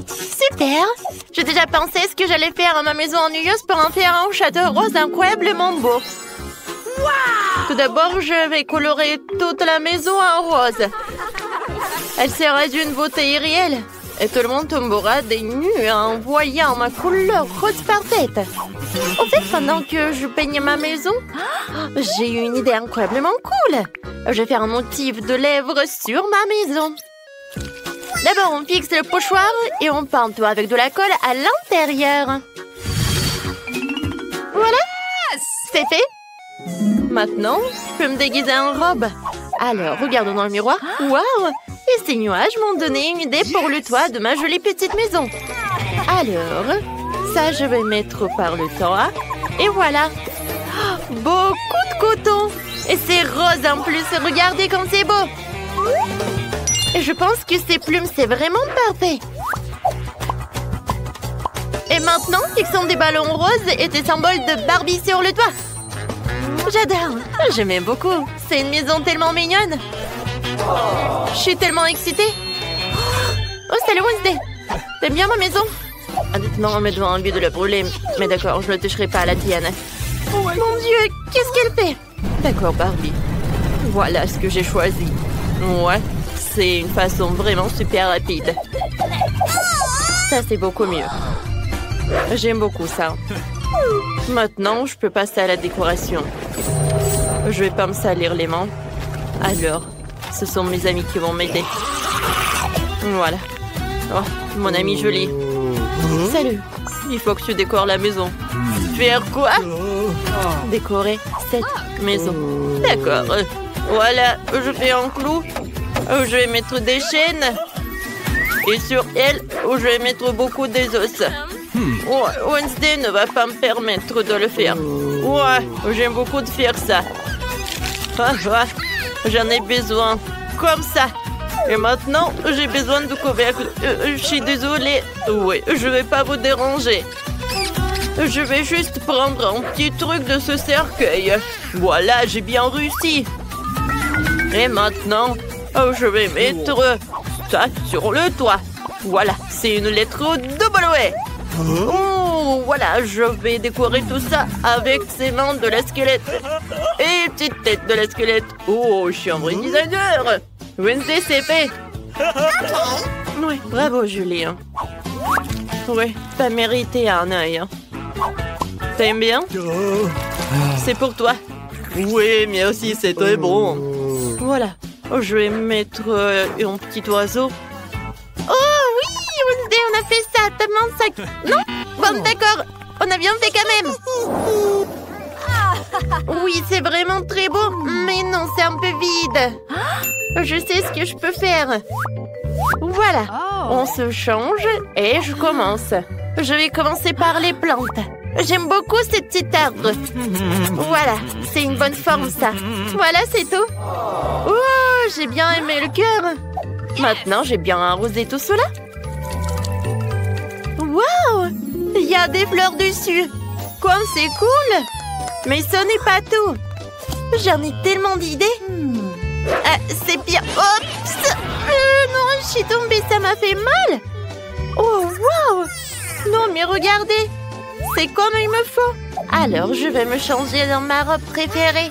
Super! J'ai déjà pensé ce que j'allais faire à ma maison ennuyeuse pour en faire un château rose incroyablement beau. Tout d'abord, je vais colorer toute la maison en rose. Elle sera d'une beauté irréelle. Et tout le monde tombera des nues en voyant ma couleur rose parfaite. En fait, pendant que je peigne ma maison, j'ai eu une idée incroyablement cool. Je vais faire un motif de lèvres sur ma maison. D'abord, on fixe le pochoir et on peint tout avec de la colle à l'intérieur. Voilà, c'est fait. Maintenant, je peux me déguiser en robe. Alors, regardons dans le miroir. Waouh! Et ces nuages m'ont donné une idée pour le toit de ma jolie petite maison. Alors, ça, je vais mettre par le toit. Et voilà. Oh, beaucoup de coton. Et c'est rose en plus. Regardez comme c'est beau. Et je pense que ces plumes, c'est vraiment parfait. Et maintenant, fixons des ballons roses et des symboles de Barbie sur le toit. J'adore. J'aime beaucoup. C'est une maison tellement mignonne. Je suis tellement excitée. Oh, salut Wednesday. T'aimes bien ma maison? Honnêtement, on me doit envie de la brûler. Mais d'accord, je ne toucherai pas à la tienne. Oh, mon Dieu, qu'est-ce qu'elle fait? D'accord, Barbie. Voilà ce que j'ai choisi. Ouais, c'est une façon vraiment super rapide. Ça, c'est beaucoup mieux. J'aime beaucoup ça. Maintenant, je peux passer à la décoration. Je vais pas me salir les mains. Alors, ce sont mes amis qui vont m'aider. Voilà. Oh, mon ami joli. Salut. Il faut que tu décores la maison. Faire quoi? Décorer cette maison. D'accord. Voilà, je fais un clou. Je vais mettre des chaînes. Et sur elle, je vais mettre beaucoup des os. Wednesday ne va pas me permettre de le faire. Ouais, j'aime beaucoup de faire ça. J'en ai besoin. Comme ça. Et maintenant, j'ai besoin de couvercle. Je suis désolée. Oui, je vais pas vous déranger. Je vais juste prendre un petit truc de ce cercueil. Voilà, j'ai bien réussi. Et maintenant, je vais mettre ça sur le toit. Voilà, c'est une lettre W. Oh, voilà, je vais décorer tout ça avec ces mains de la squelette. Et petite tête de la squelette. Oh, je suis un vrai designer. Wednesday, c'est fait. Oui, bravo, Julien. Oui, t'as mérité un œil. T'aimes bien? C'est pour toi. Oui, mais aussi, c'est très bon. Voilà, je vais mettre un petit oiseau. Oh oui, Wednesday, on a fait ça tellement ça... Non? Bon, d'accord, on a bien fait quand même. Oui, c'est vraiment très beau, mais non, c'est un peu vide. Je sais ce que je peux faire. Voilà, on se change et je commence. Je vais commencer par les plantes. J'aime beaucoup ces petits arbres. Voilà, c'est une bonne forme ça. Voilà, c'est tout. Oh, j'ai bien aimé le cœur. Maintenant, j'ai bien arrosé tout cela. Waouh! Il y a des fleurs dessus. Comme c'est cool! Mais ce n'est pas tout. J'en ai tellement d'idées. C'est bien. Oups! Non, je suis tombée, ça m'a fait mal. Oh, waouh! Non, mais regardez. C'est comme il me faut. Alors, je vais me changer dans ma robe préférée.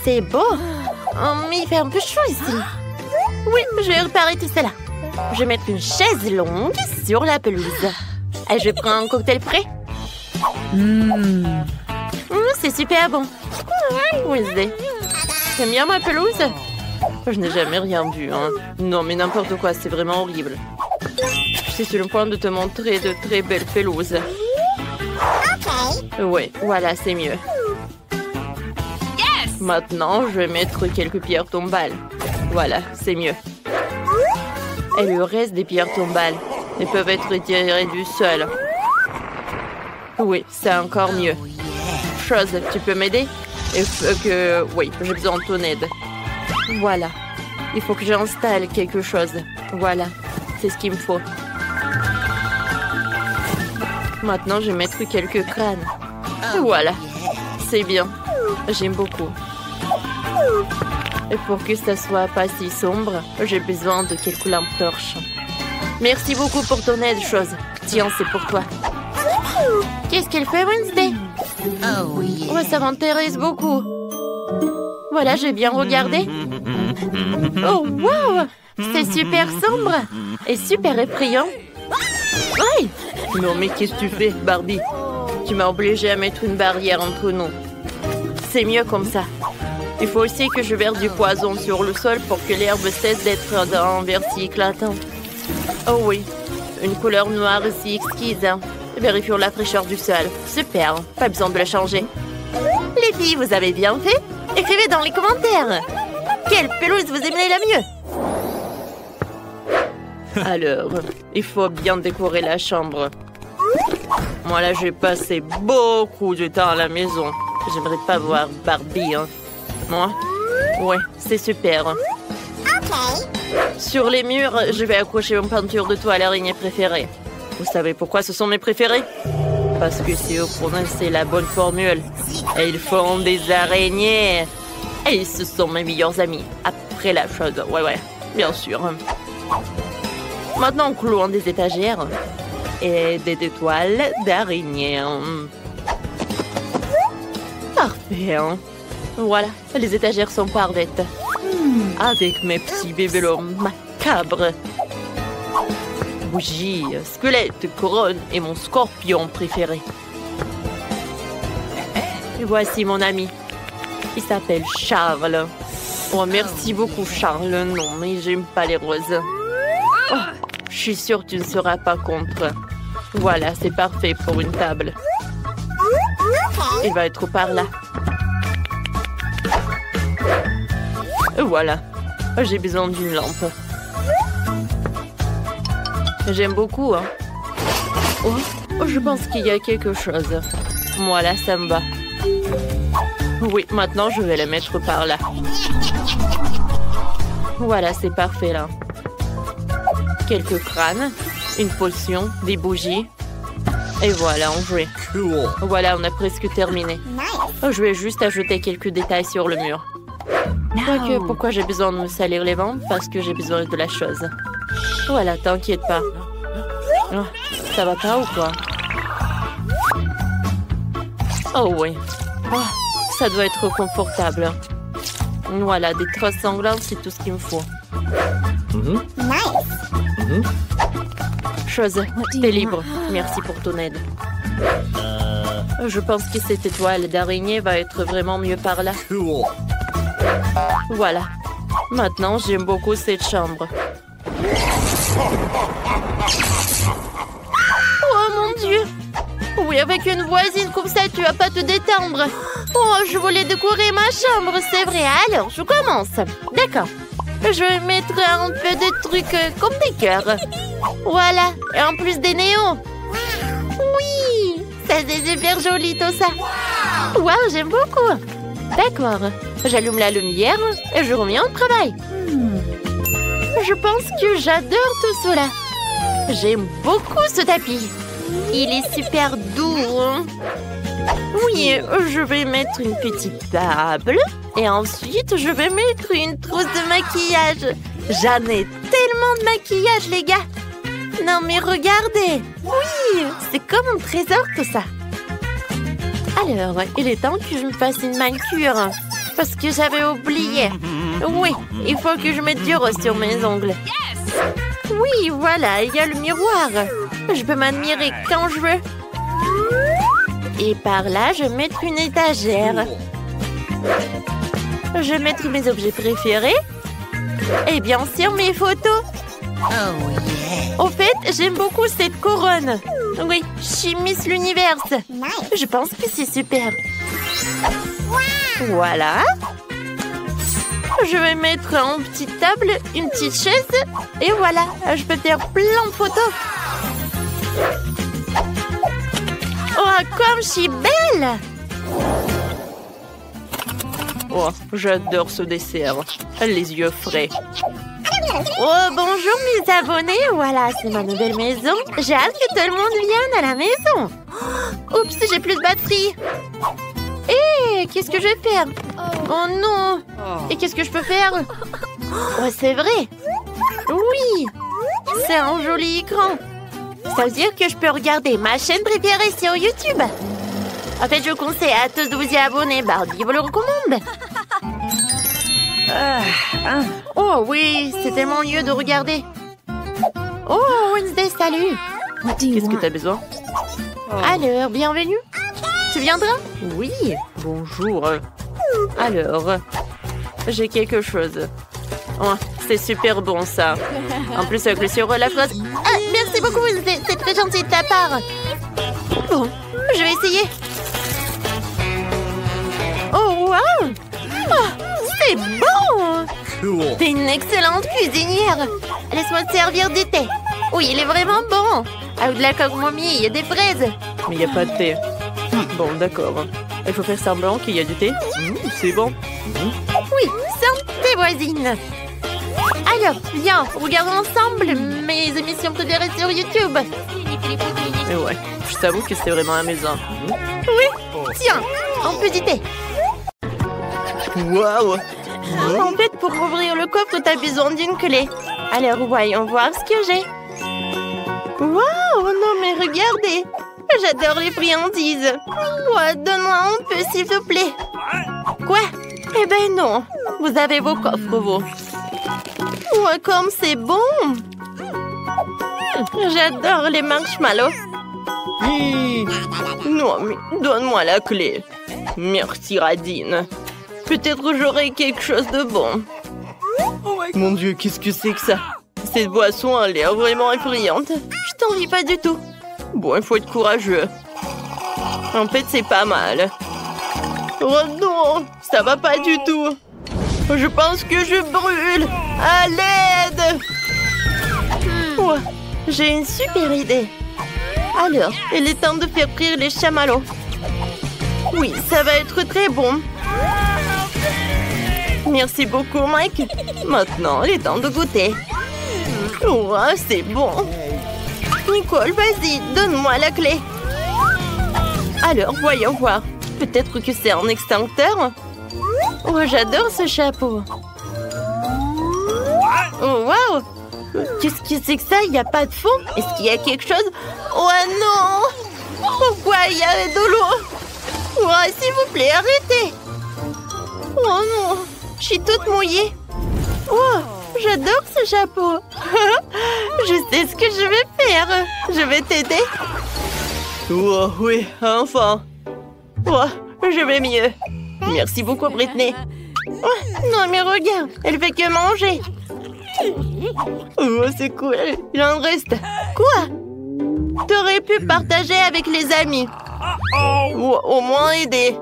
C'est beau. Oh, mais il fait un peu chaud ici. Oui, je vais réparer tout cela. Je vais mettre une chaise longue sur la pelouse. Et je prends un cocktail prêt. C'est super bon. Wednesday, t'aimes bien ma pelouse? Je n'ai jamais rien vu. Hein. Non, mais n'importe quoi, c'est vraiment horrible. Je suis sur le point de te montrer de très belles pelouses. Oui, voilà, c'est mieux. Maintenant, je vais mettre quelques pierres tombales. Voilà, c'est mieux. Et le reste des pierres tombales, elles peuvent être retirées du sol. Oui, c'est encore mieux. Chose, tu peux m'aider? Oui, j'ai besoin de ton aide. Voilà. Il faut que j'installe quelque chose. Voilà, c'est ce qu'il me faut. Maintenant, je vais mettre quelques crânes. Voilà, c'est bien. J'aime beaucoup. Et pour que ça soit pas si sombre, j'ai besoin de quelques lampes torches. Merci beaucoup pour ton aide, chose. Tiens, c'est pour toi. Qu'est-ce qu'elle fait, Wednesday? Oh yeah. Ouais, ça m'intéresse beaucoup. Voilà, j'ai bien regardé. Oh, wow! C'est super sombre et super effrayant. Aïe! Non, mais qu'est-ce que tu fais, Barbie? Tu m'as obligée à mettre une barrière entre nous. C'est mieux comme ça. Il faut aussi que je verse du poison sur le sol pour que l'herbe cesse d'être d'un vert si éclatant. Oh oui, une couleur noire si exquise. Vérifions la fraîcheur du sol. Super, pas besoin de la changer. Les filles, vous avez bien fait? Écrivez dans les commentaires. Quelle pelouse vous aimez la mieux? Alors, il faut bien décorer la chambre. Moi là, j'ai passé beaucoup de temps à la maison. J'aimerais pas voir Barbie, hein. Moi? Ouais, c'est super. Sur les murs, je vais accrocher une peinture de toi à l'araignée préférée. Vous savez pourquoi ce sont mes préférés? Parce que c'est eux prononcer la bonne formule. Et ils font des araignées. Et ce sont mes meilleurs amis. Après la chose, ouais, bien sûr. Maintenant, clouons des étagères et des étoiles d'araignée. Parfait, hein? Voilà, les étagères sont parfaites. Avec mes petits bébélons macabres. Bougie, squelette, couronne et mon scorpion préféré. Et voici mon ami. Il s'appelle Charles. Oh, merci beaucoup, Charles. Non, mais j'aime pas les roses. Oh, je suis sûre que tu ne seras pas contre. Voilà, c'est parfait pour une table. Il va être par là. Voilà. J'ai besoin d'une lampe. J'aime beaucoup, hein. Oh, je pense qu'il y a quelque chose. Voilà, ça me va. Oui, maintenant, je vais la mettre par là. Voilà, c'est parfait, là. Quelques crânes, une potion, des bougies. Et voilà, on jouait. Voilà, on a presque terminé. Je vais juste ajouter quelques détails sur le mur. Quoique, pourquoi j'ai besoin de me salir les mains? Parce que j'ai besoin de la chose. Voilà, t'inquiète pas. Oh, ça va pas ou quoi? Oh oui. Oh, ça doit être confortable. Voilà, des trosses sanglantes, c'est tout ce qu'il me faut. Chose, t'es libre. Merci pour ton aide. Je pense que cette étoile d'araignée va être vraiment mieux par là. Voilà. Maintenant, j'aime beaucoup cette chambre. Oh mon Dieu! Oui, avec une voisine comme ça, tu vas pas te détendre. Oh, je voulais décorer ma chambre, c'est vrai. Alors, je commence. D'accord. Je vais mettre un peu de trucs comme des cœurs. Voilà. Et en plus des néons. Oui! Ça, c'est super joli tout ça. Waouh, j'aime beaucoup. D'accord. J'allume la lumière et je reviens au travail. Je pense que j'adore tout cela. J'aime beaucoup ce tapis. Il est super doux. Oui, je vais mettre une petite table. Et ensuite, je vais mettre une trousse de maquillage. J'en ai tellement de maquillage, les gars. Non, mais regardez. Oui, c'est comme un trésor, tout ça. Alors, il est temps que je me fasse une manucure. Parce que j'avais oublié. Oui, il faut que je mette du rose sur mes ongles. Oui, voilà, il y a le miroir. Je peux m'admirer quand je veux. Et par là, je vais mettre une étagère. Je vais mettre mes objets préférés. Et bien sûr, mes photos. Oh yeah. Au fait, j'aime beaucoup cette couronne. Oui, je suis Miss l'Univers. Je pense que c'est super. Voilà. Je vais mettre une petite table, une petite chaise. Et voilà, je peux faire plein de photos. Oh, comme je suis belle! Oh, j'adore ce dessert. Les yeux frais. Oh, bonjour mes abonnés. Voilà, c'est ma nouvelle maison. J'ai hâte que tout le monde vienne à la maison. Oups, j'ai plus de batterie. Hé, qu'est-ce que je vais faire? Oh non! Et qu'est-ce que je peux faire? Oh, c'est vrai! Oui! C'est un joli écran. Ça veut dire que je peux regarder ma chaîne préférée sur YouTube. En fait, je conseille à tous de vous y abonner. Barbie vous le recommande. Oh oui, c'est tellement mieux de regarder. Oh, Wednesday, salut. Qu'est-ce que t'as besoin? Alors, bienvenue. Tu viendras? Oui, bonjour. Alors, j'ai quelque chose. Oh, c'est super bon, ça. En plus, avec le sirop à la fraise. Ah, merci beaucoup, c'est très gentil de ta part. Bon, je vais essayer. Oh, wow! Oh, c'est bon! T'es une excellente cuisinière. Laisse-moi te servir du thé. Oui, il est vraiment bon. Avec de la camomille et des fraises. Mais il n'y a pas de thé. Bon, d'accord. Il faut faire semblant qu'il y a du thé. C'est bon. Oui, santé voisine. Alors, viens, regardons ensemble mes émissions préférées sur YouTube. Et ouais, je t'avoue que c'est vraiment amusant. Oui, tiens, un peu du thé. Waouh! En fait, pour ouvrir le coffre, t'as besoin d'une clé. Alors, voyons voir ce que j'ai. Waouh! Non, mais regardez! J'adore les friandises. Ouais, donne-moi un peu, s'il te plaît. Quoi? Eh ben non. Vous avez vos coffres, vous. Ouais, comme c'est bon. J'adore les marshmallows. Non, mais donne-moi la clé. Merci, Radine. Peut-être j'aurai quelque chose de bon. Mon Dieu, qu'est-ce que c'est que ça? Cette boisson a l'air vraiment effrayante. Je t'envie pas du tout. Bon, il faut être courageux. En fait, c'est pas mal. Oh non, ça va pas du tout. Je pense que je brûle. À l'aide! Oh, j'ai une super idée. Alors, il est temps de faire frire les chamallows. Oui, ça va être très bon. Merci beaucoup, Mike. Maintenant, il est temps de goûter. Oh, c'est bon. Nicole, vas-y, donne-moi la clé. Alors, voyons voir. Peut-être que c'est un extincteur. Oh, j'adore ce chapeau. Oh, waouh! Qu'est-ce que c'est que ça? Il n'y a pas de fond? Est-ce qu'il y a quelque chose? Oh non! Pourquoi il y a de l'eau? Oh, s'il vous plaît, arrêtez! Oh non! Je suis toute mouillée. Oh, j'adore ce chapeau. Je sais ce que je vais faire. Je vais t'aider. Oh oui, enfin. Oh, je vais mieux. Merci beaucoup, Britney. Oh, non, mais regarde, elle fait que manger. Oh, c'est cool. Il en reste. Quoi? T'aurais pu partager avec les amis. Ou au moins aider.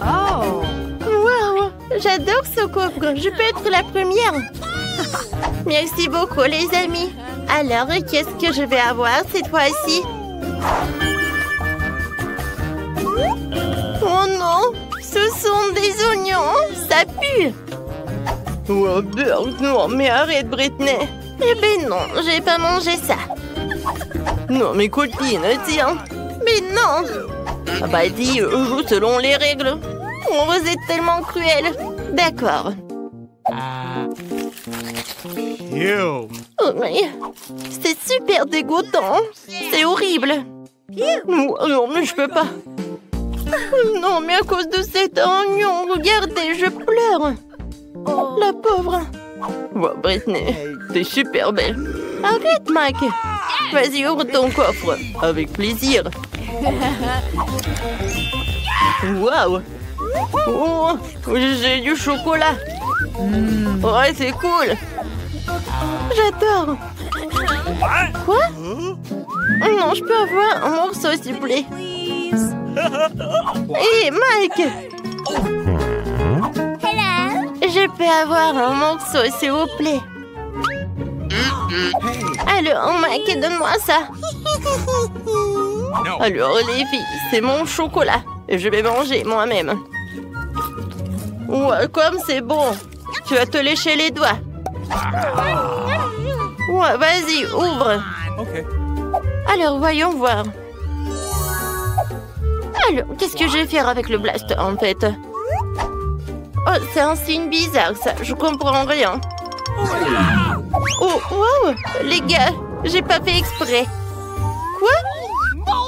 Oh. Wow, j'adore ce coffre. Je peux être la première. Merci beaucoup, les amis. Alors, qu'est-ce que je vais avoir cette fois-ci? Oh non, ce sont des oignons. Ça pue. Oh, beurre, non, mais arrête, Britney. Eh ben non, j'ai pas mangé ça. Non, mes copines, tiens. Mais non. Ah bah dis, joue selon les règles. Oh, vous êtes tellement cruel. D'accord. Oh, mais c'est super dégoûtant. C'est horrible. Non, mais je peux pas. Non, mais à cause de cet oignon, regardez, je pleure. La pauvre. Oh, Britney, t'es super belle. Arrête, Mike. Vas-y, ouvre ton coffre. Avec plaisir. Waouh. Oh, j'ai du chocolat. Ouais, c'est cool. J'adore. Quoi? Non, je peux avoir un morceau, s'il vous plaît. Hé, Mike. Je peux avoir un morceau, s'il vous plaît. Alors, Mike, donne-moi ça. Alors, les filles, c'est mon chocolat. Je vais manger moi-même. Ouais, comme c'est bon. Tu vas te lécher les doigts. Ouais, vas-y, ouvre. Alors, voyons voir. Alors, qu'est-ce que je vais faire avec le blaster, en fait? Oh, c'est un signe bizarre, ça. Je comprends rien. Oh, wow! Les gars, j'ai pas fait exprès. Quoi?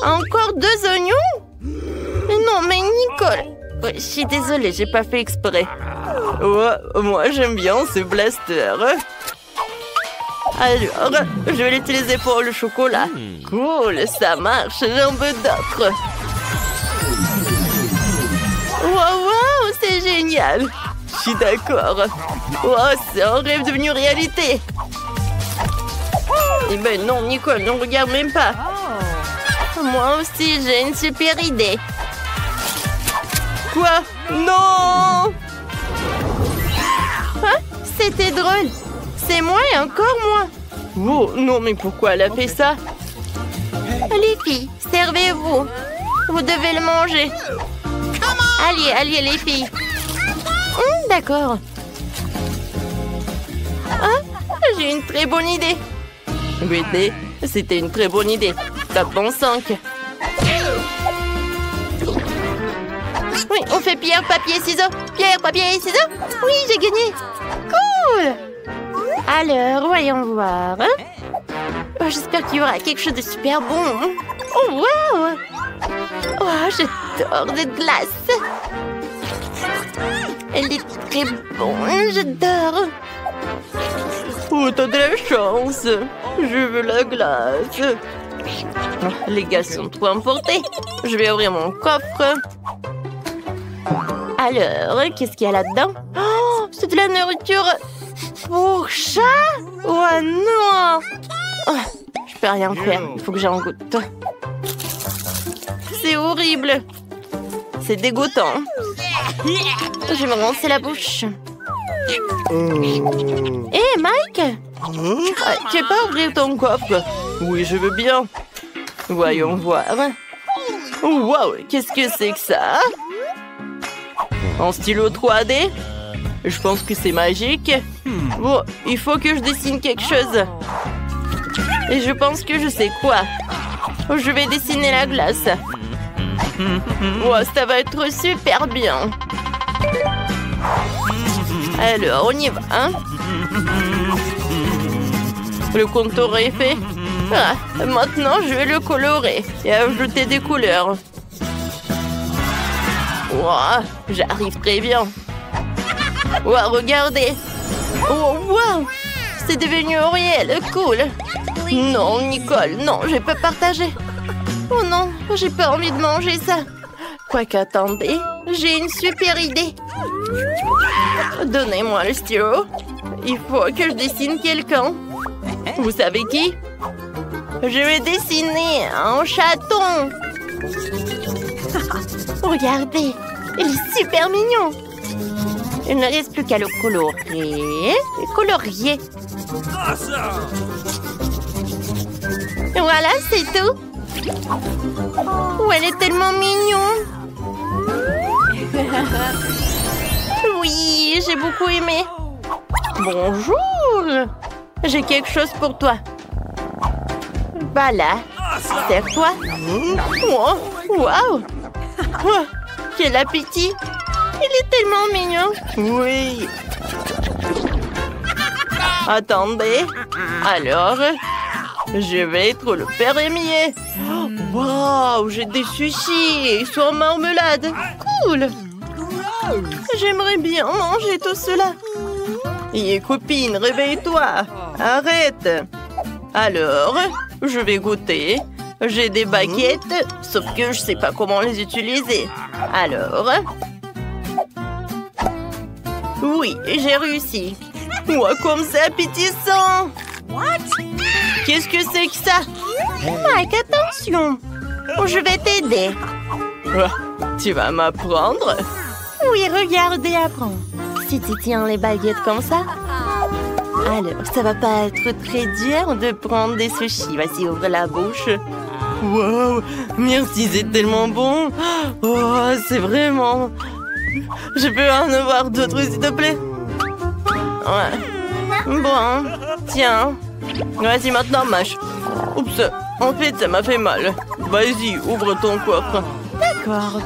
Encore 2 oignons? Non, mais Nicole... Ouais, je suis désolée, j'ai pas fait exprès. Ouais, moi j'aime bien ce blaster. Alors, je vais l'utiliser pour le chocolat. Cool, ça marche, j'en veux d'autres. Wow, c'est génial. Je suis d'accord. Wow, c'est un rêve devenu réalité. Eh ben non, Nicole, ne regarde même pas. Moi aussi, j'ai une super idée. Quoi? Non! Hein? C'était drôle. C'est moi et encore moi. Oh, non, mais pourquoi elle a fait ça? Les filles, servez-vous. Vous devez le manger. Allez, les filles. D'accord. Ah, j'ai une très bonne idée. Whitney, c'était une très bonne idée. Tape bon 5. Oui, on fait pierre, papier, ciseaux. Pierre, papier, ciseaux. Oui, j'ai gagné. Cool. Alors, voyons voir. Oh, j'espère qu'il y aura quelque chose de super bon. Oh, wow. Oh, j'adore cette glace. Elle est très bonne, j'adore. Oh, t'as de la chance. Je veux la glace. Oh, les gars sont trop emportés. Je vais ouvrir mon coffre. Alors, qu'est-ce qu'il y a là-dedans? Oh, c'est de la nourriture pour chat? Oh non! Oh, je peux rien faire, il faut que j'en goûte. C'est horrible. C'est dégoûtant. Je vais me rincer la bouche. Hé, Mike? Tu veux pas ouvrir ton coffre? Oui, je veux bien. Voyons voir. Wow, qu'est-ce que c'est que ça? En stylo 3D? Je pense que c'est magique. Bon, il faut que je dessine quelque chose. Et je pense que je sais quoi. Je vais dessiner la glace. Wow, ça va être super bien. Alors, on y va, hein? Le contour est fait. Ah, maintenant, je vais le colorer et ajouter des couleurs. Wow, j'arrive très bien. Wow, regardez. Oh, wow, c'est devenu réel, cool. Non, Nicole, non, je peux partager. Oh non, j'ai pas envie de manger ça. Quoique, attendez, j'ai une super idée. Donnez-moi le stylo. Il faut que je dessine quelqu'un. Vous savez qui? Je vais dessiner un chaton. Regardez, il est super mignon. Il ne reste plus qu'à le colorer. Colorier. Voilà, c'est tout. Oh, elle est tellement mignonne. Oui, j'ai beaucoup aimé. Bonjour. J'ai quelque chose pour toi. Voilà. Serre-toi. Oh, wow. Oh, quel appétit. Il est tellement mignon. Oui. Attendez. Alors, je vais être le fermier. Wow, j'ai des sushis sur marmelade. Cool. J'aimerais bien manger tout cela. Et copine, réveille-toi. Arrête. Alors, je vais goûter. J'ai des baguettes, sauf que je sais pas comment les utiliser. Alors... Oui, j'ai réussi. Ouah, comme c'est appétissant. Qu'est-ce que c'est que ça? Mike, attention. Je vais t'aider. Tu vas m'apprendre? Oui, regardez, apprends. Si tu tiens les baguettes comme ça... Alors, ça va pas être très dur de prendre des sushis. Vas-y, ouvre la bouche. Wow, merci, c'est tellement bon. Oh, c'est vraiment... Je peux en avoir d'autres, s'il te plaît? Ouais. Bon, tiens. Vas-y, maintenant, mâche. Oups, en fait, ça m'a fait mal. Vas-y, ouvre ton coffre. D'accord.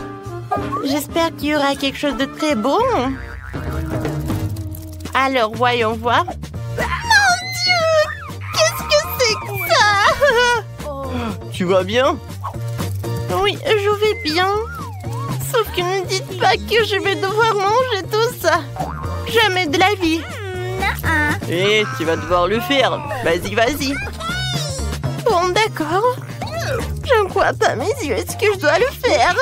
J'espère qu'il y aura quelque chose de très bon. Alors, voyons voir. Tu vas bien? Oui, je vais bien. Sauf que ne dites pas que je vais devoir manger tout ça. Jamais de la vie. Eh, tu vas devoir le faire. Vas-y, vas-y. Bon, d'accord. Je ne crois pas mes yeux. Est-ce que je dois le faire?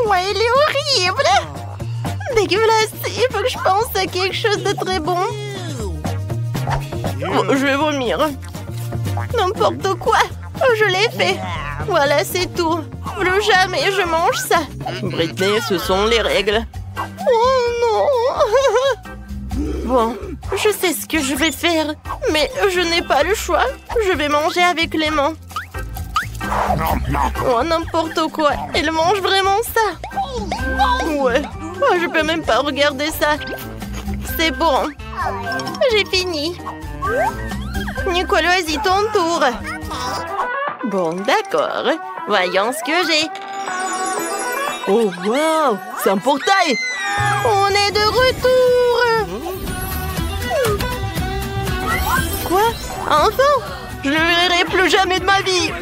Ouais, il est horrible. Dégueulasse. Il faut que je pense à quelque chose de très bon. Oh, je vais vomir. N'importe quoi. Je l'ai fait. Voilà, c'est tout. Plus jamais je mange ça. Britney, ce sont les règles. Oh non. Bon, je sais ce que je vais faire. Mais je n'ai pas le choix. Je vais manger avec les mains. Oh, n'importe quoi. Elle mange vraiment ça. Ouais. Oh, je peux même pas regarder ça. C'est bon. J'ai fini. Nicolas, vas-y, ton tour. Bon, d'accord. Voyons ce que j'ai. Oh, waouh! C'est un portail! On est de retour. Quoi? Enfin? Je ne le verrai plus jamais de ma vie.